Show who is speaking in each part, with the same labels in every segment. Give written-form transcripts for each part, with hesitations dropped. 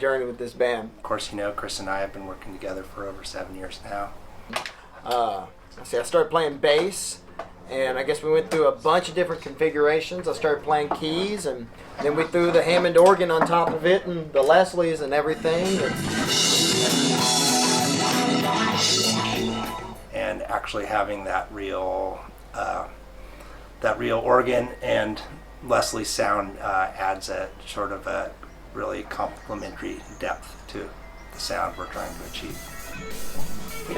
Speaker 1: journey with this band?
Speaker 2: Of course, Chris and I have been working together for over 7 years now.
Speaker 1: I started playing bass, and I guess we went through a bunch of different configurations. I started playing keys, and then we threw the Hammond organ on top of it, and the Leslies and everything.
Speaker 2: And actually having that real organ and Leslie sound adds a sort of a really complementary depth to the sound we're trying to achieve.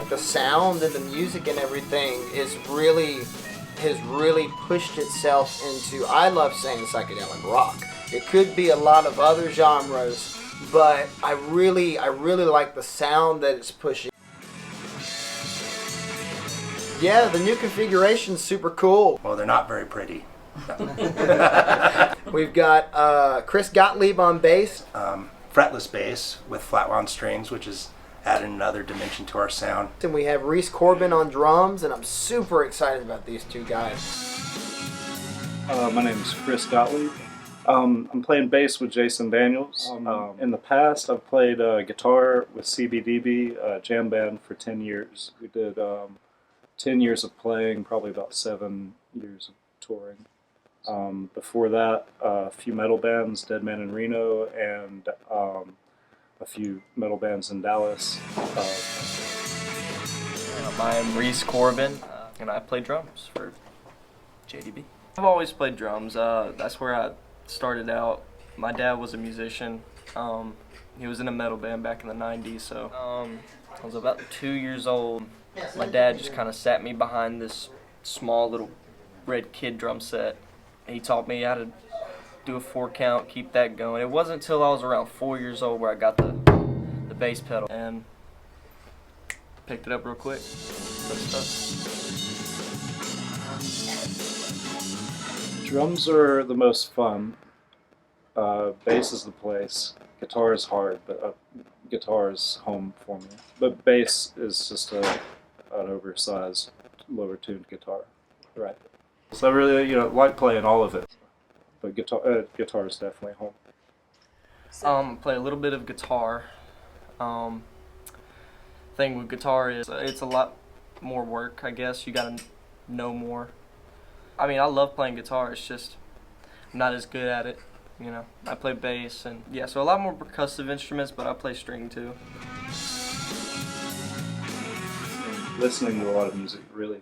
Speaker 1: The sound and the music and everything has really pushed itself into, I love saying psychedelic rock. It could be a lot of other genres, but I really like the sound that it's pushing. Yeah, the new configuration's super cool.
Speaker 2: Well, they're not very pretty.
Speaker 1: We've got Kris Gottlieb on bass.
Speaker 2: Fretless bass with flat wound strings, which is adding another dimension to our sound.
Speaker 1: And we have Rhys Korbin on drums, and I'm super excited about these two guys.
Speaker 3: My name is Kris Gottlieb. I'm playing bass with Jason Daniels. In the past, I've played guitar with CBDB, jam band, for 10 years. We did 10 years of playing, probably about 7 years of touring. Before that, a few metal bands, Dead Man in Reno, and a few metal bands in Dallas.
Speaker 4: I'm Rhys Korbin, and I play drums for JDB. I've always played drums. That's where I started out. My dad was a musician. He was in a metal band back in the 90s, so I was about 2 years old. My dad just kind of sat me behind this small little red kid drum set. He taught me how to do a 4 count, keep that going. It wasn't until I was around 4 years old where I got the bass pedal and picked it up real quick.
Speaker 3: Drums are the most fun. Bass is the place. Guitar is hard, but guitar is home for me. But bass is just an oversized, lower tuned guitar, right? So I really, like playing all of it. But guitar is definitely home.
Speaker 4: Play a little bit of guitar. Thing with guitar is it's a lot more work, I guess. You gotta know more. I mean, I love playing guitar. It's just I'm not as good at it. I play bass and so a lot more percussive instruments, but I play string too.
Speaker 3: Listening to a lot of music really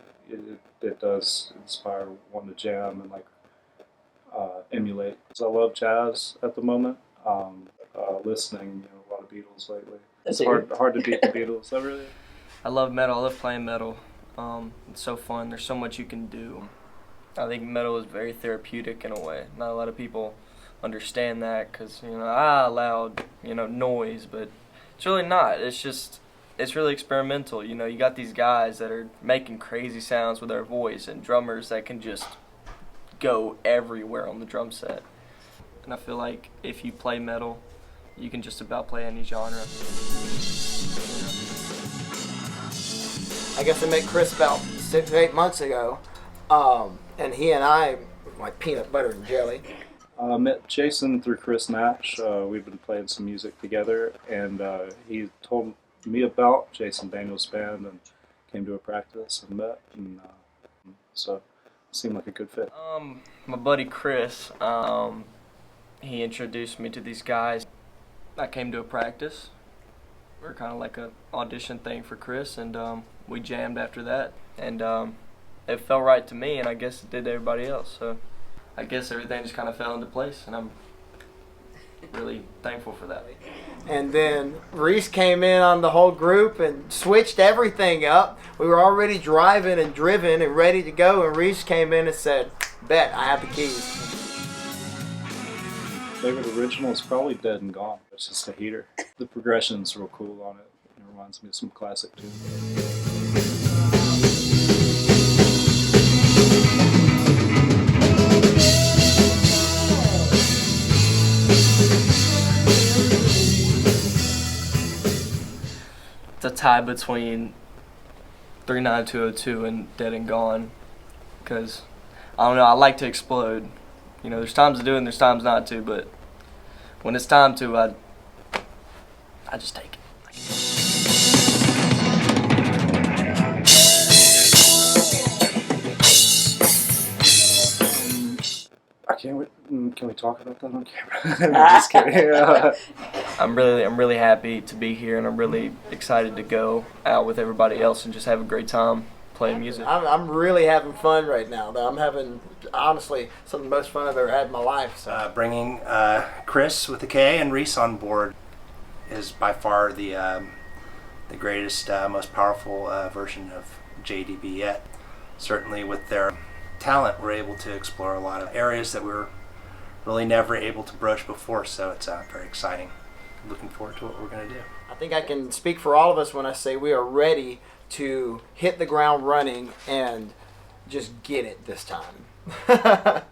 Speaker 3: it does inspire one to jam and emulate. So I love jazz at the moment. Listening, a lot of Beatles lately. It's hard to beat the Beatles.
Speaker 4: I love metal. I love playing metal. It's so fun. There's so much you can do. I think metal is very therapeutic in a way. Not a lot of people understand that because loud noise, but it's really not. It's really experimental. You got these guys that are making crazy sounds with their voice and drummers that can just go everywhere on the drum set. And I feel like if you play metal, you can just about play any genre.
Speaker 1: I guess I met Kris about 6 or 8 months ago, and he and I like peanut butter and jelly.
Speaker 3: I met Jason through Chris Nash. We've been playing some music together, and he told me about Jason Daniels' band and came to a practice and met, and so it seemed like a good fit.
Speaker 4: My buddy Kris, he introduced me to these guys. I came to a practice. We were kind of like an audition thing for Kris, and we jammed after that, and it felt right to me, and I guess it did to everybody else. So I guess everything just kind of fell into place, and I'm really thankful for that.
Speaker 1: And then Rhys came in on the whole group and switched everything up. We were already driving and driven and ready to go, and Rhys came in and said, "Bet, I have the keys."
Speaker 3: Favorite original is probably Dead and Gone. It's just a heater. The progression's real cool on it. It reminds me of some classic tunes.
Speaker 4: It's a tie between 39202 and Dead and Gone, because I don't know, I like to explode. There's times to do it and there's times not to, but when it's time to, I just take it.
Speaker 3: I can't wait. Can we talk about that on camera? I'm just kidding.
Speaker 4: I'm really happy to be here, and I'm really excited to go out with everybody else and just have a great time playing music.
Speaker 1: I'm really having fun right now. Though I'm having, honestly, some of the most fun I've ever had in my life. So.
Speaker 2: Bringing Kris with the K and Rhys on board is by far the greatest, most powerful version of JDB yet. Certainly with their talent, we're able to explore a lot of areas that we were really never able to broach before, so it's very exciting. Looking forward to what we're going to do.
Speaker 1: I think I can speak for all of us when I say we are ready to hit the ground running and just get it this time.